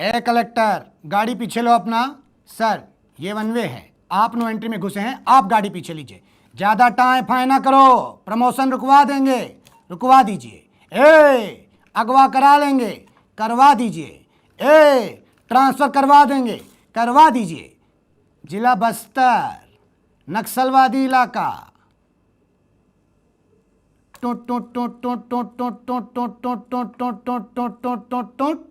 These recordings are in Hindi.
ए कलेक्टर, गाड़ी पीछे लो अपना। सर, ये वन वे है, आप नो एंट्री में घुसे हैं, आप गाड़ी पीछे लीजिए। ज्यादा टाइम फाइन ना करो, प्रमोशन रुकवा देंगे। रुकवा दीजिए। ए अगवा करा लेंगे, करवा दीजिए। ए ट्रांसफर करवा देंगे, करवा दीजिए। जिला बस्तर, नक्सलवादी इलाका। टूट टूट टूट टूट टूट टूट टूट टूट टूट टूट टूट टूट टूट टूट टूट टूट।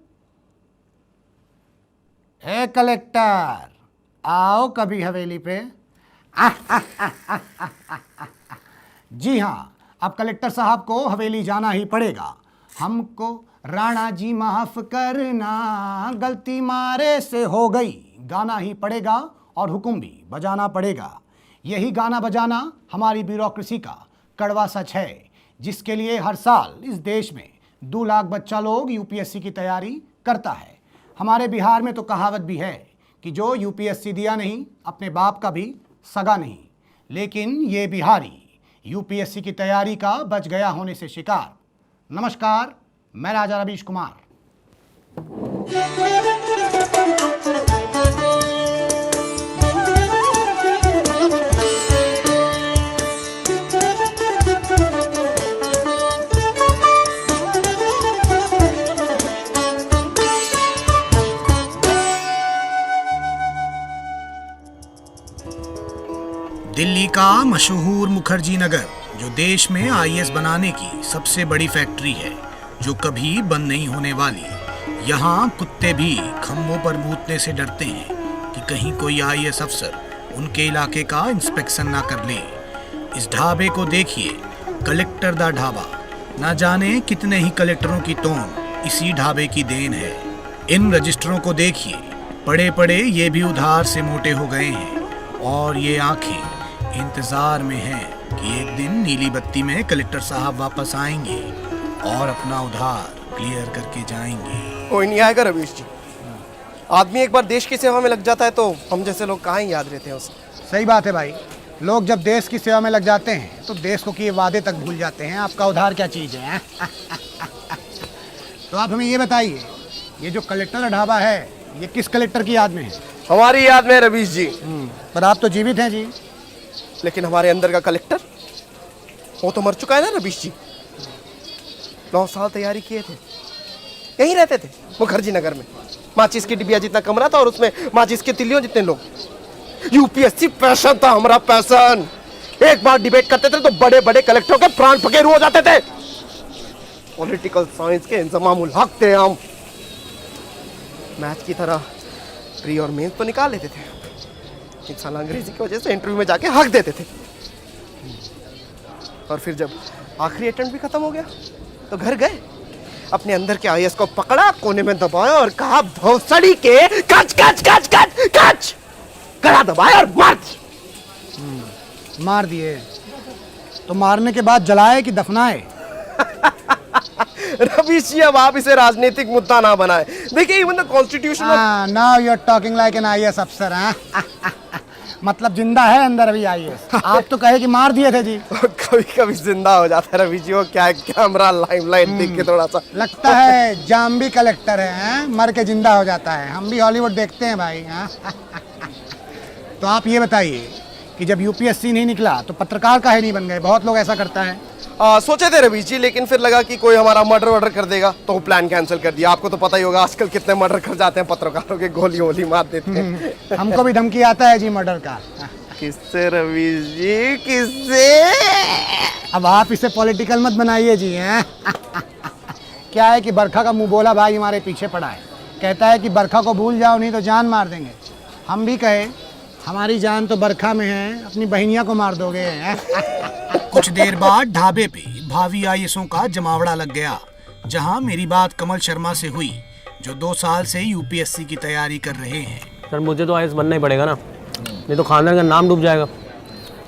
हे कलेक्टर, आओ कभी हवेली पे। जी हाँ, अब कलेक्टर साहब को हवेली जाना ही पड़ेगा। हमको राणा जी माफ करना, गलती मारे से हो गई। गाना ही पड़ेगा और हुक्म भी बजाना पड़ेगा। यही गाना बजाना हमारी ब्यूरोक्रेसी का कड़वा सच है, जिसके लिए हर साल इस देश में 2 लाख बच्चा लोग यूपीएससी की तैयारी करता है। हमारे बिहार में तो कहावत भी है कि जो यूपीएससी दिया नहीं, अपने बाप का भी सगा नहीं। लेकिन ये बिहारी यूपीएससी की तैयारी का बच गया होने से शिकार। नमस्कार, मैं राजा रवीश कुमार। दिल्ली का मशहूर मुखर्जी नगर, जो देश में आईएएस बनाने की सबसे बड़ी फैक्ट्री है, जो कभी बंद नहीं होने वाली। यहाँ कुत्ते भी खम्भों पर मूतने से डरते हैं कि कहीं कोई आईएएस अफसर उनके इलाके का इंस्पेक्शन ना कर ले। इस ढाबे को देखिए, कलेक्टर दा ढाबा। ना जाने कितने ही कलेक्टरों की तोन इसी ढाबे की देन है। इन रजिस्टरों को देखिए, पड़े पड़े ये भी उधार से मोटे हो गए हैं, और ये आंखें इंतजार में हैं कि एक दिन नीली बत्ती में कलेक्टर साहब वापस आएंगे और अपना उधार क्लियर करके जाएंगे। कोई नहीं आएगा रवीश जी। आदमी एक बार देश की सेवा में लग जाता है तो हम जैसे लोग कहाँ ही याद रहते हैं उसे। सही बात है भाई, लोग जब देश की सेवा में लग जाते हैं तो देश को किए वादे तक भूल जाते हैं। आपका उधार क्या चीज़ है? तो आप हमें ये बताइए, ये जो कलेक्टर ढाबा है, ये किस कलेक्टर की याद में है? हमारी याद में रवीश जी। पर आप तो जीवित हैं जी। लेकिन हमारे अंदर का कलेक्टर, वो तो मर चुका है ना रवीश जी। 9 साल तैयारी किए थे, यहीं रहते थे मुखर्जी नगर में। माचिस की डिबिया जितना कमरा था और उसमें माचिस की तिल्लियों जितने लोग। यूपीएससी पैशन था हमारा, पैशन। एक बार डिबेट करते थे तो बड़े बड़े कलेक्टरों के प्राण फकीर हो जाते थे। पॉलिटिकल साइंस के इंतजामुल हक थे हम। मैच की तरह प्री और मेंस तो निकाल लेते थे, इंसान अंग्रेजी की वजह से इंटरव्यू में जाके हक देते थे। और फिर जब आखिरी अटेम्प्ट भी खत्म हो गया तो घर गए, अपने अंदर के आईएएस को पकड़ा, कोने में दबाया और कहा भौसड़ी के कच कच कच कच कच, गला दबाया और मार दिए। तो मारने के बाद जलाए कि दफनाए? रवीश जी, अब आप इसे राजनीतिक मुद्दा ना बनाए। देखिए, even the constitution. Now you are talking like an IAS अफसर। मतलब जिंदा है अंदर अभी आईएएस। आप तो कहे कि मार दिए थे जी। कभी कभी जिंदा हो जाता है रवीश जी, वो क्या कैमरा लाइमलाइट देख के थोड़ा सा लगता है जाम्बी कलेक्टर है, मर के जिंदा हो जाता है। हम भी हॉलीवुड देखते हैं भाई। तो आप ये बताइए कि जब यूपीएससी नहीं निकला तो पत्रकार काहे नहीं बन गए? बहुत लोग ऐसा करता है। सोचे थे रवीश जी, लेकिन फिर लगा कि कोई हमारा मर्डर कर देगा तो प्लान कैंसिल कर दिया। आपको तो पता ही होगा आजकल कितने मर्डर कर जाते हैं पत्रकारों के, गोली वोली मार देते हैं। हमको भी धमकी आता है जी मर्डर का। किससे रवीश जी, किससे? अब आप इसे पॉलिटिकल मत बनाइए जी। हैं क्या है कि बरखा का मुंह बोला भाई हमारे पीछे पड़ा है, कहता है कि बरखा को भूल जाओ नहीं तो जान मार देंगे। हम भी कहे हमारी जान तो बरखा में है, अपनी बहनिया को मार दोगे। कुछ देर बाद ढाबे पे भावी आईएएसों का जमावड़ा लग गया, जहां मेरी बात कमल शर्मा से हुई, जो 2 साल से यूपीएससी की तैयारी कर रहे हैं। सर, मुझे तो आईएएस बनना ही पड़ेगा ना, नहीं तो खानदान का नाम डूब जाएगा।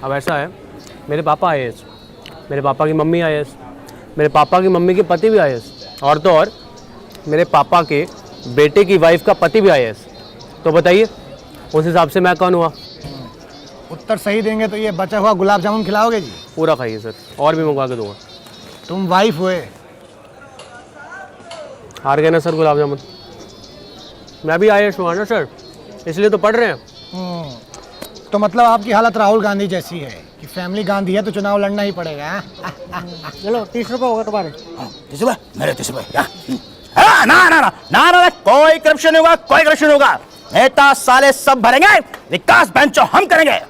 अब ऐसा है, मेरे पापा आईएएस, मेरे पापा की मम्मी आईएएस, मेरे पापा की मम्मी के पति भी आईएएस, और तो और मेरे पापा के बेटे की वाइफ का पति भी आईएएस। तो बताइए उस हिसाब से मैं कौन हुआ? उत्तर सही देंगे तो ये बचा हुआ गुलाब जामुन खिलाओगे जी? पूरा खाइए सर, और भी मंगवा के दूंगा। तुम वाइफ हुए? हार गए ना सर गुलाब जामुन। मैं भी IAS हुआ ना सर, इसलिए तो पढ़ रहे हैं। तो मतलब आपकी हालत राहुल गांधी जैसी है कि फैमिली गांधी है तो चुनाव लड़ना ही पड़ेगा, हाँ? चलो 30 रुपये होगा तुम्हारे। 30 रुपये मेरे 30 रुपये क्या? हाँ, ना ना ना ना ना ना, कोई करप्शन होगा, कोई करप्शन होगा। नेता साले सब भरेंगे, विकास बेंचो हम करेंगे।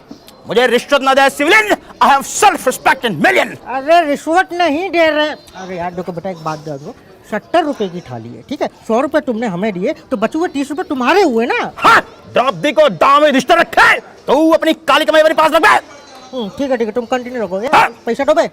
मुझे रिश्वत ना दे civilian, I have self respect in million. अरे रिश्वत नहीं दे रहे। अरे यार देखो बेटा, एक बात दे दो, 70 रुपए की थाली है, ठीक है? 100 रुपए तुमने हमें दिए तो बचे हुए 30 रुपए तुम्हारे हुए ना। हाँ, द्रौपदी को दाव में रिश्ता रखे तो अपनी काली कमाई मेरे पास रखे। ठीक है तुम कंटिन्यू रखोगे। हाँ। पैसा दो बे।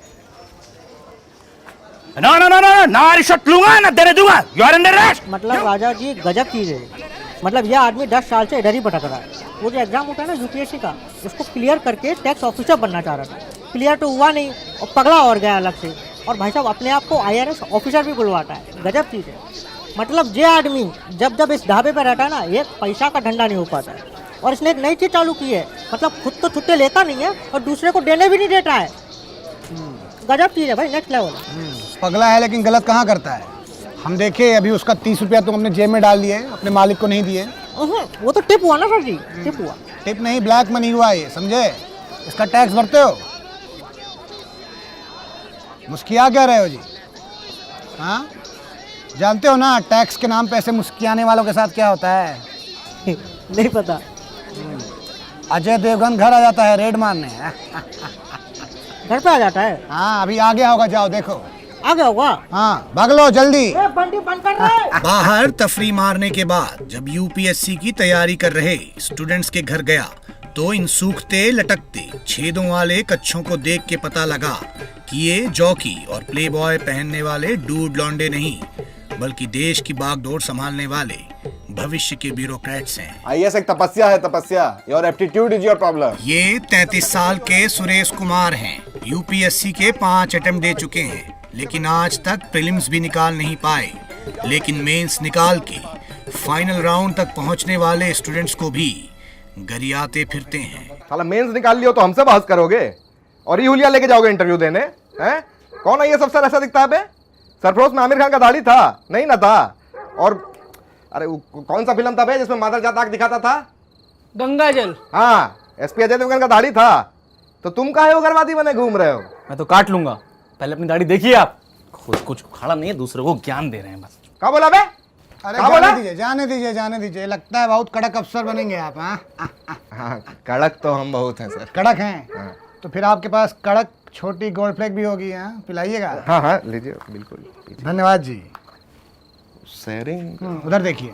ना ना ना ना ना, रिश्वत लूंगा ना देने दूंगा। You are under arrest. मतलब राजा जी गजब चीज है। मतलब यह आदमी 10 साल से इधर ही भटक रहा है। वो जो एग्जाम होता है ना यूपीएससी का, उसको क्लियर करके टैक्स ऑफिसर बनना चाह रहा था। क्लियर तो हुआ नहीं और पगला और गया अलग से। और भाई साहब अपने आप को IRS ऑफिसर भी बुलवाता है। गजब चीज है। मतलब ये आदमी जब जब इस ढाबे पे रहता है ना, एक पैसा का धंधा नहीं हो पाता है। और इसने एक नई चीज चालू की है, मतलब खुद तो छुट्टे लेता नहीं है और दूसरे को देने भी नहीं देता है। गजब चीज है भाई, नेक्स्ट लेवल। पगला है लेकिन गलत कहाँ करता है। हम देखे अभी उसका 30 रुपया तुम अपने जेब में डाल दिए, अपने मालिक को नहीं दिए। वो तो टिप हुआ ना सर जी, टिप हुआ। टिप नहीं, ब्लैक मनी हुआ ये, समझे? इसका टैक्स भरते हो। मुस्किया क्या रहे हो जी? हाँ, जानते हो ना टैक्स के नाम पे ऐसे मुस्कियाने वालों के साथ क्या होता है? नहीं पता। अजय देवगन घर आ जाता है रेड मारने। घर पे आ जाता है? हाँ, अभी आ गया होगा, जाओ देखो। आ गया होगा। हाँ, भाग लो जल्दी। बंटी बंद कर रहे। बाहर तफरी मारने के बाद जब यूपीएससी की तैयारी कर रहे स्टूडेंट्स के घर गया तो इन सूखते लटकते छेदों वाले कच्छों को देख के पता लगा कि ये जॉकी और प्लेबॉय पहनने वाले डूड लौंडे नहीं, बल्कि देश की बागडोर संभालने वाले भविष्य के ब्यूरोक्रेट्स हैं। आईएएस एक तपस्या है, तपस्या। Your aptitude is your problem. ये 33 साल के सुरेश कुमार हैं। यूपीएससी के 5 अटेम्प्ट दे चुके हैं, लेकिन आज तक प्रीलिम्स भी निकाल नहीं पाए। लेकिन मेंस निकाल के फाइनल राउंड तक पहुंचने वाले स्टूडेंट्स को भी गरियाते फिरते हैं। साला मेंस निकाल लियो तो हमसे बहस करोगे और ये हुलिया लेके जाओगे इंटरव्यू देने? हैं? कौन है ये सब? सर ऐसा दिखता है बे? सरफरोश में आमिर खान का दाढ़ी था नहीं ना था? और अरे कौन सा फिल्म था बे जिसमें मादर जात आग दिखाता था? गंगाजल। हाँ, एसपी अजय देवगन का दाढ़ी था। तो तुम काहे उग्रवादी बने घूम रहे हो? मैं तो काट लूंगा, पहले अपनी दाढ़ी देखिए आप। खुद कुछ उखाड़ा नहीं है, दूसरों को ज्ञान दे रहे हैं बस। क्या बोला बे? अरे क्या बोला? जाने दीजिए, जाने दीजिए। लगता है बहुत कड़क अफसर बनेंगे आप। हाँ, कड़क तो हम बहुत हैं सर। कड़क हैं? तो फिर आपके पास कड़क छोटी गोल्ड फ्लेक भी होगी, हाँ? पिलाइएगा। हाँ हाँ, लीजिए बिल्कुल। धन्यवाद जी। शेयरिंग। उधर देखिए।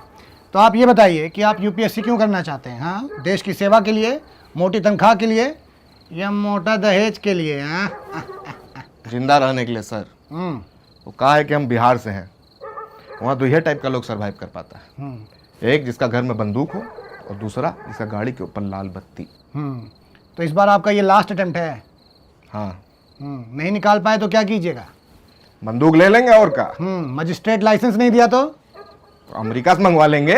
तो आप ये बताइए कि आप यूपीएससी क्यों करना चाहते हैं? हाँ, देश की सेवा के लिए, मोटी तनख्वाह के लिए या मोटा दहेज के लिए? हाँ, जिंदा रहने के लिए सर। वो कहा है कि हम बिहार से हैं, वहाँ दो ही टाइप का लोग सरवाइव कर पाता है। एक जिसका घर में बंदूक हो और दूसरा जिसका गाड़ी के ऊपर लाल बत्ती। तो इस बार आपका ये लास्ट अटेम्प्ट है। हाँ। नहीं निकाल पाए तो क्या कीजिएगा? बंदूक ले लेंगे और का। मजिस्ट्रेट लाइसेंस नहीं दिया तो अमेरिका से मंगवा लेंगे।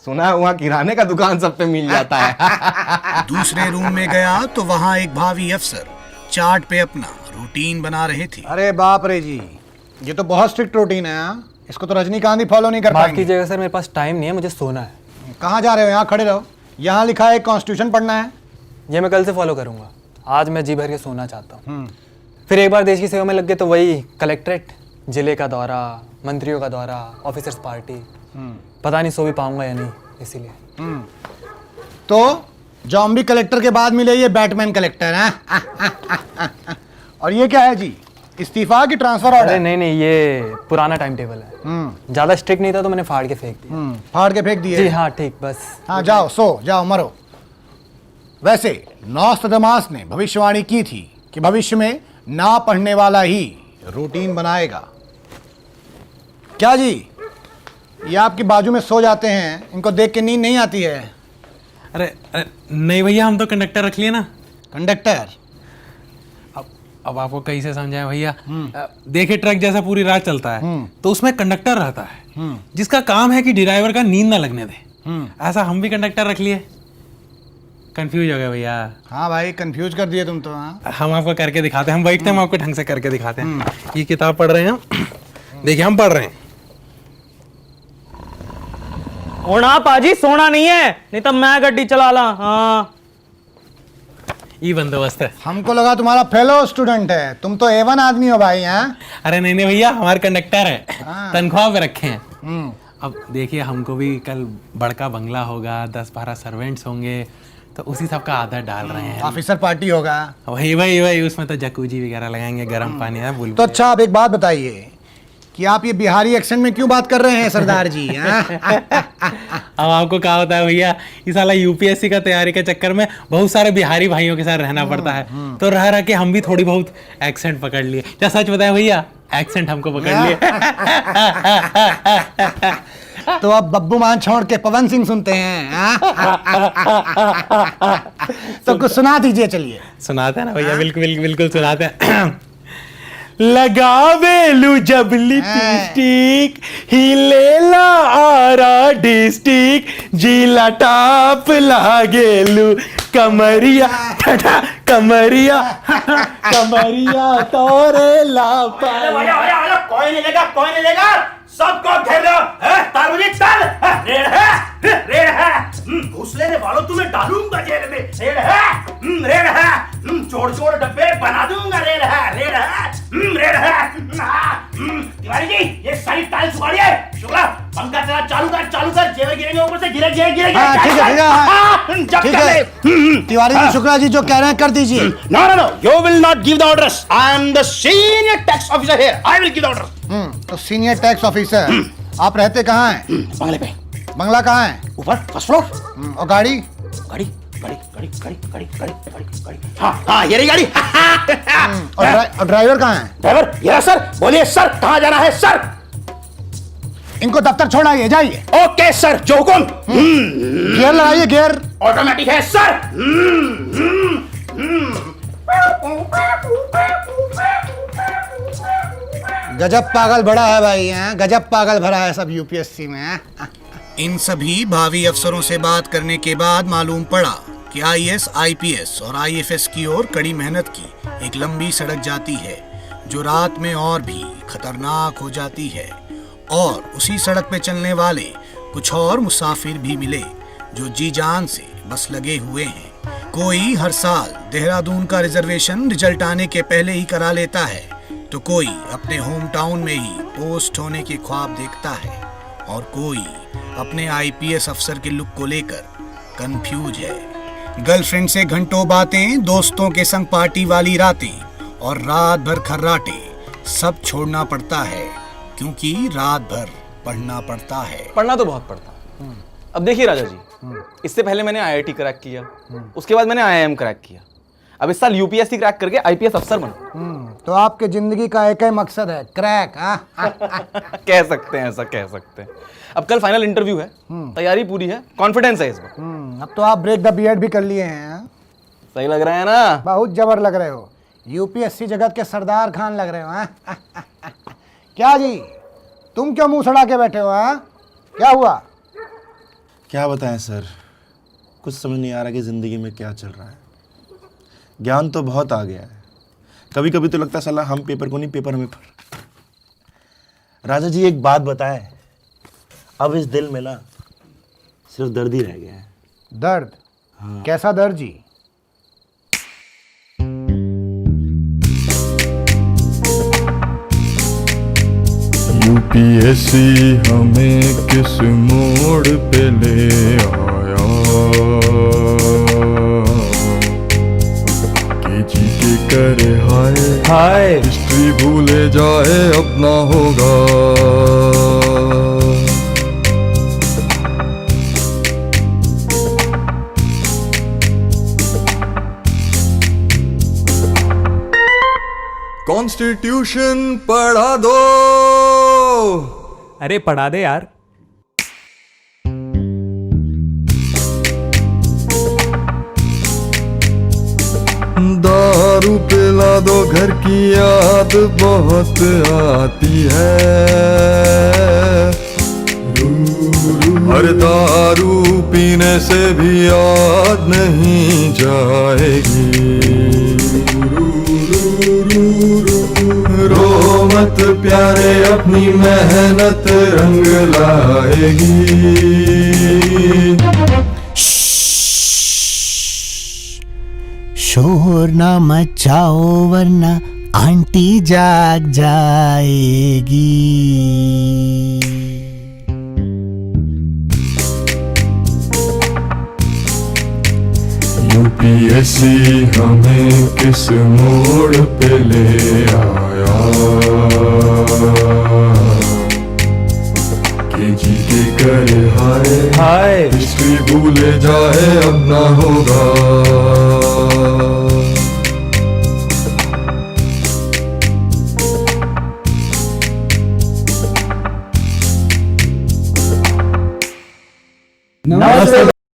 सुना है वहाँ किराने का दुकान सब पे मिल जाता है। दूसरे रूम में गया तो वहाँ एक भावी अफसर चार्ट पे अपना रूटीन बना रहे थे। अरे बाप रे जी, ये तो बहुत स्ट्रिक्ट रूटीन है। हाँ, इसको तो रजनीकांत ही फॉलो नहीं कर माफ पाएंगे। कीजिएगा सर, मेरे पास टाइम नहीं है, मुझे सोना है। कहाँ जा रहे हो? यहाँ खड़े रहो। यहाँ लिखा है कॉन्स्टिट्यूशन पढ़ना है। ये मैं कल से फॉलो करूंगा। आज मैं जी भर के सोना चाहता हूँ। फिर एक बार देश की सेवा में लग गए तो वही कलेक्ट्रेट, जिले का दौरा, मंत्रियों का दौरा, ऑफिसर्स पार्टी। पता नहीं सो भी पाऊंगा या नहीं, इसीलिए। तो जॉम्बी कलेक्टर के बाद मिले ये बैटमैन कलेक्टर हैं। और ये क्या है जी? इस्तीफा की ट्रांसफर अरे ऑर्डर? नहीं नहीं, ये पुराना टाइम टेबल है। ज़्यादा स्ट्रिक्ट नहीं था तो मैंने फाड़ के फेंक दिया। फाड़ के फेंक जी दिए? हाँ, ठीक, बस। हाँ, जाओ सो जाओ, मरो। वैसे नॉस्ट्राडामस ने भविष्यवाणी की थी कि भविष्य में ना पढ़ने वाला ही रूटीन बनाएगा। क्या जी, ये आपकी बाजू में सो जाते हैं, इनको देख के नींद नहीं आती है? अरे नहीं भैया, हम तो कंडक्टर रख लिए ना। कंडक्टर? अब आपको कैसे समझाएं भैया। देखिए, ट्रक जैसा पूरी रात चलता है तो उसमें कंडक्टर रहता है जिसका काम है कि ड्राइवर का नींद ना लगने दे। ऐसा हम भी कंडक्टर रख लिए। कंफ्यूज हो गए भैया? हाँ भाई, कंफ्यूज कर दिए तुम तो। हाँ, हम आपको करके दिखाते हैं, हम बैठते हैं, हम आपको ढंग से करके दिखाते हैं। ये किताब पढ़ रहे हैं, देखिए हम पढ़ रहे हैं। होना पाजी सोना नहीं है, नहीं तो मैं गड्डी चला ला। हाँ ये बंदोबस्त है। हमको लगा तुम्हारा फेलो स्टूडेंट है, तुम तो A1 आदमी हो भाई। हैं? अरे नहीं नहीं भैया, हमारे कंडक्टर है, तनख्वाह पे रखे हैं। अब देखिए हमको भी कल बड़का बंगला होगा, 10-12 सर्वेंट्स होंगे, तो उसी सब का आदर डाल रहे हैं। ऑफिसर पार्टी होगा। वही उसमें तो जकूजी वगैरह लगाएंगे, गर्म पानी है बुलबुल। तो अच्छा, अब एक बात बताइए कि आप ये बिहारी एक्सेंट में क्यों बात कर रहे हैं सरदार जी? अब आपको क्या होता है भैया, इस साला यूपीएससी का तैयारी के चक्कर में बहुत सारे बिहारी भाइयों के साथ रहना पड़ता है, तो रह रह के हम भी थोड़ी बहुत एक्सेंट पकड़ लिए। क्या सच बताएं भैया, एक्सेंट हमको पकड़ लिए। तो अब बब्बू मान छोड़ के पवन सिंह सुनते हैं। तो कुछ सुना दीजिए। चलिए सुनाते हैं ना भैया, बिल्कुल बिल्कुल सुनाते हैं। लगावेलू जब लिपस्टिक हिलेला आरा डिस्ट्रिक्ट, जिला टॉप लागेलू कमरिया कमरिया कमरिया तोरे लापा। कोई नहीं लेगा, कोई नहीं लेगा, सबको घेर लो। तारबुजी चल, रेड है, घुस लेने वालों तुम्हें डालूंगा जेल में। रेड है, छोड़ छोड़ डब्बे बना दूंगा। रेड है। तिवारी जी, ये सारी टाइल्स उखाड़िए। शुक्ला, पंखा चला, चालू कर, जेल गिरेंगे ऊपर से, गिरे। ठीक है। तिवारी जी, शुक्ला जी जो कह रहे हैं कर दीजिए। No, you will not give the orders. I am the senior tax officer here. I will give the orders. तो सीनियर टैक्स ऑफिसर आप रहते कहाँ हैं? बंगले पे। बंगला कहाँ है? ऊपर, फर्स्ट फ्लोर। और गाड़ी? गाड़ी। हाँ, ये रही गाड़ी। और ड्राइवर कहाँ है? ड्राइवर ये रहा सर। बोलिए सर, कहाँ जाना है सर? इनको दफ्तर छोड़ाइए, जाइए। ओके सर, जो हुकुम। गियर लगाइए, गियर ऑटोमेटिक है सर। गजब पागल भरा है भाई। हैं? गजब पागल भरा है सब यूपीएससी में। इन सभी भावी अफसरों से बात करने के बाद मालूम पड़ा कि आईएएस, आईपीएस और आईएफएस की ओर कड़ी मेहनत की एक लंबी सड़क जाती है, जो रात में और भी खतरनाक हो जाती है। और उसी सड़क पे चलने वाले कुछ और मुसाफिर भी मिले, जो जी जान से बस लगे हुए हैं। कोई हर साल देहरादून का रिजर्वेशन रिजल्ट आने के पहले ही करा लेता है, तो कोई अपने होम टाउन में ही पोस्ट होने के ख्वाब देखता है, और कोई अपने आईपीएस अफसर के लुक को लेकर कंफ्यूज है। गर्लफ्रेंड से घंटों बातें, दोस्तों के संग पार्टी वाली रातें और रात भर खर्राटे सब छोड़ना पड़ता है, क्योंकि रात भर पढ़ना पड़ता है। पढ़ना तो बहुत पड़ता है। अब देखिए राजा जी, इससे पहले मैंने आईआईटी क्रैक किया, उसके बाद मैंने आईआईएम क्रैक किया, अब इस साल यूपीएससी क्रैक करके आईपीएस अफसर बना। तो आपके जिंदगी का एक ही मकसद है, क्रैक। कह सकते हैं, ऐसा कह सकते हैं। अब कल फाइनल इंटरव्यू है, तैयारी पूरी है, कॉन्फिडेंस है इस बार। अब तो आप ब्रेक द बीएड भी कर लिए हैं। सही लग रहा है ना? बहुत जबर लग रहे हो, यूपीएससी जगत के सरदार खान लग रहे हो। क्या जी, तुम क्यों मुंह सड़ा के बैठे हो? क्या हुआ? क्या बताएं सर, कुछ समझ नहीं आ रहा कि ज़िंदगी में क्या चल रहा है। ज्ञान तो बहुत आ गया है, कभी कभी तो लगता है साला हम पेपर को नहीं, पेपर हमें पर। राजा जी एक बात बताएं, अब इस दिल में ना सिर्फ दर्द ही रह गया है। दर्द? हाँ। कैसा दर्द जी? यूपीएससी हमें किस मोड़ पे ले आया, के जी के करे हाय हिस्ट्री भूले जाए अब ना होगा। कॉन्स्टिट्यूशन पढ़ा दो। अरे पढ़ा दे यार। दारू पिला दो, घर की याद बहुत आती है। हर दारू पीने से भी याद नहीं जाएगी। रो मत प्यारे, अपनी मेहनत रंग लाएगी। शोर ना मचाओ वरना आंटी जाग जाएगी। यूपीएससी हमें किस मोड़ पे ले